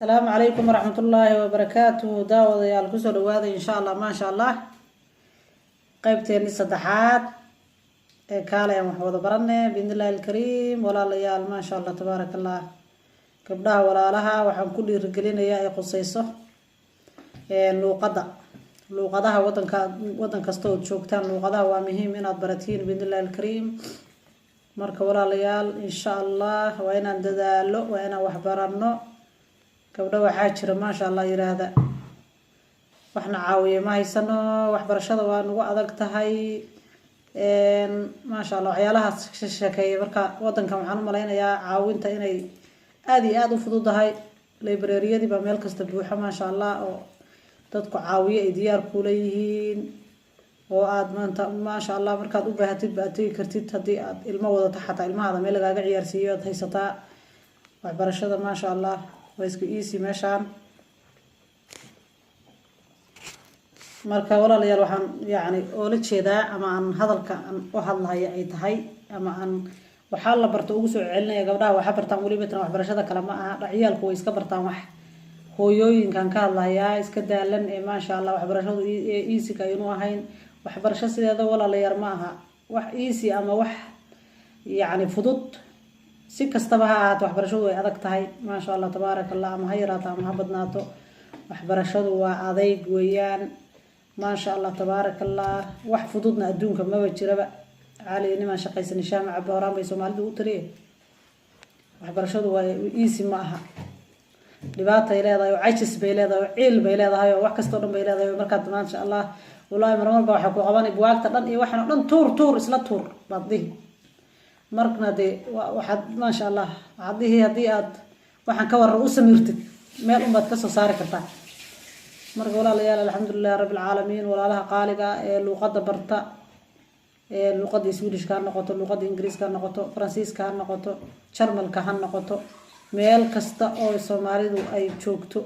السلام عليكم ورحمة الله وبركاته. داود يا الكسر وهذا إن شاء الله ما شاء الله قيبتين صدحات كالا يا محمود برنة بإذن الله الكريم ولا ليال ما شاء الله تبارك الله كبدها ولا لها وحن كل رجلين يا قصيصة لو قضاها وطن كستود شوكتان لو قضاها ومهم من البراتين بإذن الله الكريم مرك ولا ليال إن شاء الله وين ندالو وين وحبرنو gabdho waxaa jira ma sha Allah yiraahda waxna caawiye ma haysano waxbarashada waa nagu adag tahay ma sha Allah waxyaalaha shaqeeyay marka wadankan waxaan u maleynayaa caawinta inay aad iyo aad u fududahay librariyadii ba meel kasta buuxa ma sha Allah oo dadku caawiye ay diyaar ku leeyihiin oo aad maanta ma sha Allah markaad u baahatid baatay kartid hadii aad ilmo wadato xataa ilmaha meel lagaaga ciyaarsiiyo aad haysataa waxbarashada ma sha Allah ويسكو إيسي ماشان marka walaalayaal waxaan yaani oo la jeedaa ama aan hadalka aan u hadlayo ay tahay ama aan waxa la barto ugu soo celinaya gabdhaha waxa bartaan waliba tan waxbarashada kale ma aha dhaciyalku way iska bartaan wax hooyooyinkan ka hadlaya iska daalan ee ma sha Allah waxbarashadu easy ka inuu ahayn waxbarasho sideeda walaalayaal ma aha wax easy ama wax yaani fudud si kastaba ha ahaato waxbarashadu way adag tahay ma sha Allah tabarakallah ama hayraata ama ha badnaato waxbarashadu waa adayg weeyaan ma sha Allah tabarakallah wax fududna adduunka ma jiraba caaliyinima shaqaysan shaamaca booraan bay Soomaalidu u tiriyeen waxbarashadu waa easy ma aha dhibaato ay leedahay oo cajis bay leedahay oo ciil bay leedahay oo wax kasto dhan bay leedahay marka ma sha Allah wallahi marmarba waxa ku qabanay buugta dhan iyo waxna dhan tuur isla tuur baadii markna de waxaad ma sha Allah hadii aad waxaan ka waran u samirtid meel umad ka soo saari kartaa marka walaalayaal alxamdulillah rabbil alamin walaalaha qaaliga ee luqada barta ee luqada Swedish ka noqoto luqada Ingiriis ka noqoto Faransiis ka noqoto Jarmal ka noqoto meel kasta oo Soomaalidu ay joogto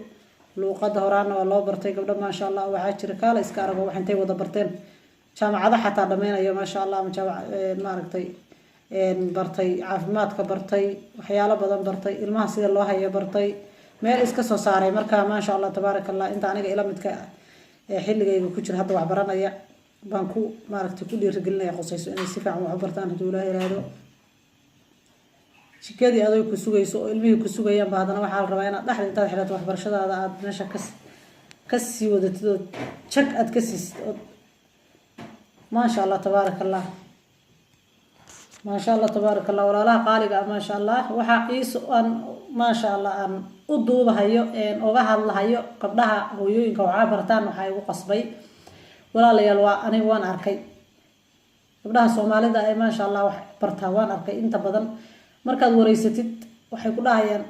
luqada horaana waa loo bartay gabdho ma sha Allah waxa jira kala iska arago waxay wada barteen jaamacada xataa dhameeyo ma sha Allah ma aragtay bartay caafimaadka bartay waxyaalo badan bartay ilmaha sida loo hayo bartay meel iska soo saaray marka ma sha Allah tabarakallah inta aniga ila midka xilligayga ku jira hadda wax baranaya baan ku maaragtay ku dhiirigelinaya qosayso inay si fiican wax bartaan hadii Ilaahay yiraahdo shikadii aday ku sugayso oo ilmihii ku sugayaan baadana waxa la rabaa inaad dhaxda intaad xirato waxbarashadaada aad meesha ka sii wadatid check aad ka siisid ma sha Allah tabarakallah ما شاء الله تبارك الله ولا لا قالق ما شاء الله وحقيس أن ما شاء الله أن أضوب هيو أن أوجه الله هيو قبلها ويوين كوعبرتان وحيو قصبي ولا ليلوا أنا وان أركي قبلها سومالي ده ما شاء الله برتها وان أركي أنت بدن مركز وريستد وحيقولها يعني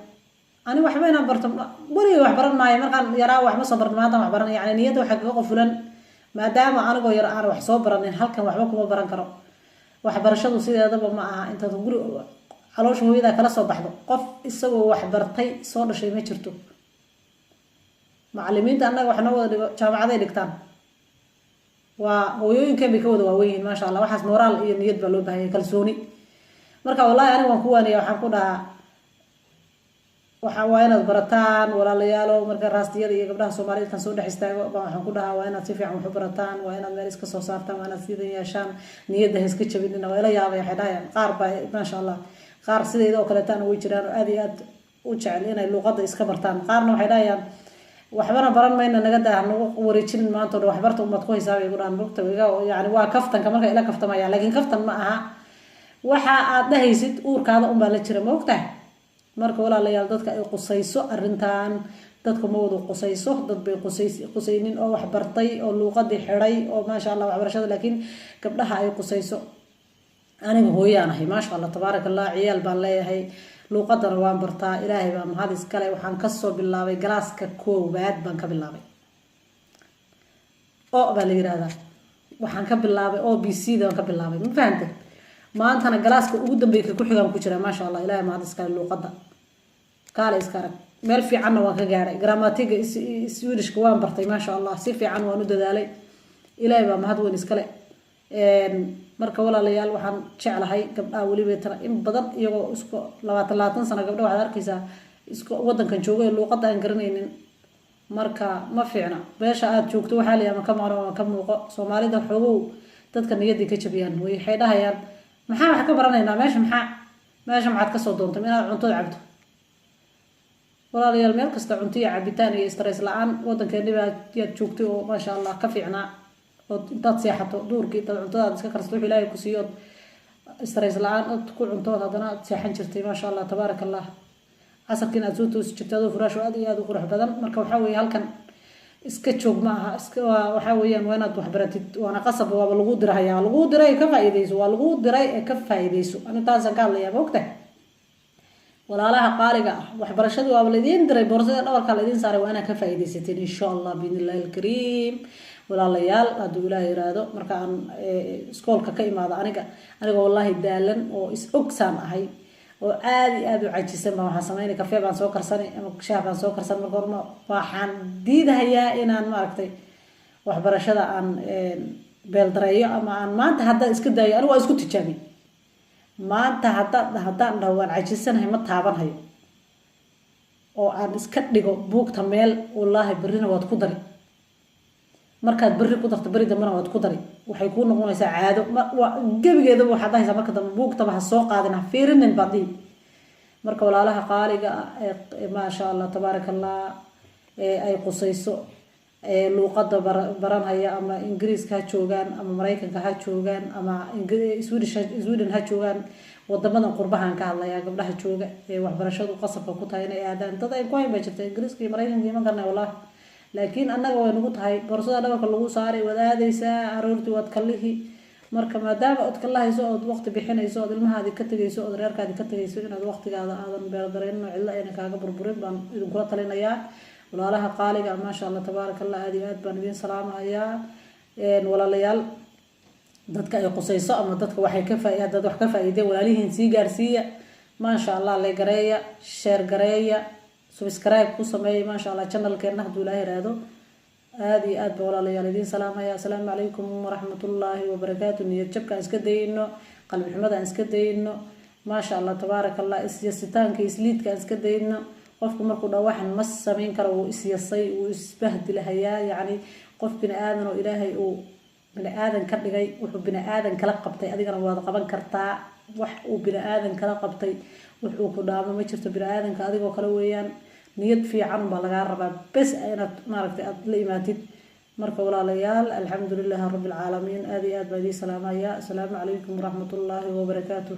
أنا وحبينا برتم بري وحبرنا معي مركز يرى وحما صبرنا ما دام وحبرنا يعني نيته وحققه فلان ما دام أنا جو يرى أنا وحصبرنا هل كان وحبكم وبرن كرو waxbarashadu sideedaba ma aha inta guri caloosha hooyada kala soo baxdo qof isagoo wax bartay soo dhashay ma jirto macallimiinta annaga waxna wada dhigo jaamacaday dhigtaan waa hooyooyinka bay ka wada waaweyn ma sha Allah waxaas moral iyo niyad baa loo baahan kalsooni marka wallahi aniga waan ku waaniyo waxaan ku dhahaa waxa waa inaad barataan walaalayaal marka raastiyada iyo gabdhaha Soomaaliyeed kan soo dhax istaago waxaan ku dhahaa waa inaad si fiican wax u barataan waa inaad meel iska soo saartaan waa inaad sidoo yeeshaan niyadda iska jabinina waa ila yaabay xidayaan qaar baa ma sha Allah qaar sideedoo kale taan way jiraan aad iyo aad u jecel inay luqadda iska bartaan qaarna waxay dhahayaan waxbana baran mayna naga daa nagu wareejin maanta wax barta umad ku hisaabay ugu dhaan bogta yaani waa kaftanka marka ila kaftamaya laakiin kaftan ma aha waxa aad dhahaysid uurkaada un baa la jira ma ogtahay marka walaalayaal dadka ay qusayso arintan dadku ma wada qusayso dad bay qusaynin oo wax bartay oo luqadii xiray oo ma sha Allah waxbarashada laakiin gabdhaha ay qusayso aniga hooyaanahay ma sha Allah tabarakallah ciyaal baan leeyahay luqadana waan bartaa Ilaahay baa mahad iskale waxaan ka soo bilaabay galaaska koowaad baan ka bilaabay oo baa la yiraahdaa waxaan ka bilaabay OBC daan ka bilaabay ma fahantay maantana galaaska ugu dambeeyay ku xigaan ku jira ma sha Allah Ilaahay mahad iskale luqadda kale iska arag meel fiican waan ka gaaray grammatiga Swedish waan bartay ma sha Allah si fiican waan u dadaalay Ilaahay baa mahad weyn iskale marka walaalayaal waxaan jeclahay gabdhaha waliba tan in badan iyagoo isku 20 sano gabdhaha waxaad arkaysaa isku wadankan jooga luuqada aan garanaynin marka ma fiicna beesha aad joogto waxaa la ama ka maqlo ama ka muuqo Soomaalida xogow dadka niyadii ka jabiyaan way waxay dhahayaan maxaa wax ka baranaynaa meesha maxaad ka soo doontay inaad cunto cabto walaalayaal meel kasta cunto iyo cabitaan iyo stress la'aan wadankeena aad joogtay oo ma sha Allah ka fiicnaa oo intaad seexato duurkii intaad cuntada iska karsato wixii Ilaahay ku siiyo stress la'aan aad ku cunto hadana seexan jirtay ma sha Allah tabarakallah asarkiina aad soo toos jirtay furaash aad iyo aad u qurux badan marka waxa weeye halkan iska joog ma aha iska waxa weeyaan waa inaad wax baratid waana qasab waa lagu dirayaa lagu diray ka faa'iideyso waa lagu diray ka faa'iideyso ana taas ka hadlayaa waqti walaalaha qaaliga waxbarashadu waa la idin diray boorsada dhabarka la idin saaray waa inaad ka faa'iideysateen insha Allah biidnillahi alkariim walaalayaal haduu Ilaahay yiraahdo marka aan iskoolka ka imaado aniga wallahi daalan oo is ogsan ahay oo aad u cajisan baan waxa sameeyay kafee baan soo karsanay ama shaah baan soo karsan marka horma waxaan diidayaa inaan maaragtay waxbarashada aan beel dareeyo ama aan maanta hadda iska daayo anigu waa isku tijaabin maanta haddaan dhawaan cajisanahay ma taabanayo oo aan iska dhigo buugta meel wallahi barina waad ku dari markaad bari ku darto bari damana waad ku dari waxay ku noqonaysaa caado gabigeeda waxa dhahaysa marka dambe buugta waxa soo qaadina fiirinin badii marka walaalaha qaaliga ma sha Allah tabarakallah ay qusayso luqada baranaya ama Ingiriiska ha joogan ama Mareykanka ha joogan ama Sweden ha joogan wadamadan qurbahan ka hadlaya gabdhaha jooga waxbarashadu qasabka ku tahay inay aadaan dad ay ku hayba jirtay Ingiriiska iyo Mareykanka ma garanay wallahi laakiin annaga way nagu tahay boorsada dhabarka lagu saaray wadaadaysa aroorti wad kalihi marka maadaama aad kalahayso oo waqti bixinayso oo ilmahaadi ka tagayso oo reerkaadi ka tagayso inaad waqtigaada aadan beer dareenno cidla ayna kaaga burburin baan idin kula talinayaa walaalaha qaaliga ma sha Allah tabarakallah aad baan idin salaamayaa walaalayaal dadka ay qusayso ama dadka waxay ka faa'iidad wax ka faa'iiday walaalihiin si gaarsiiya ma sha Allah la gareeya share gareeya subscribe ku sameeyay ma sha Allah channelkeena haduu Ilaahay yiraahdo aad walaalayaal idin salaamaya assalaamu alaykum wa rahmatullahi wa barakaatuh niyad jabka iska dayno qalbi xumada iska dayno ma sha Allah tabarakallah isyaasitaanka isliidka iska dayno qofku markuu dhawaxan ma sameyn karo uu isyasay uu isbahdilahayaa yaani qof bini aadan oo Ilaahay uu bini aadan ka dhigay wuxuu bini aadan kala qabtay adigana waad qaban kartaa wax uu bini aadan kala qabtay wuxuu ku dhaamo ma jirto bini aadanka adigoo kala weeyaan niyad fiican baa laga rabaa bas inaad maaragtay aad la imaatid marka walaalayaal alxamdulillahi rabbil caalamiin aad baa idin salaamaya assalaamu alaykum wa rahmatullahi wa barakaatuh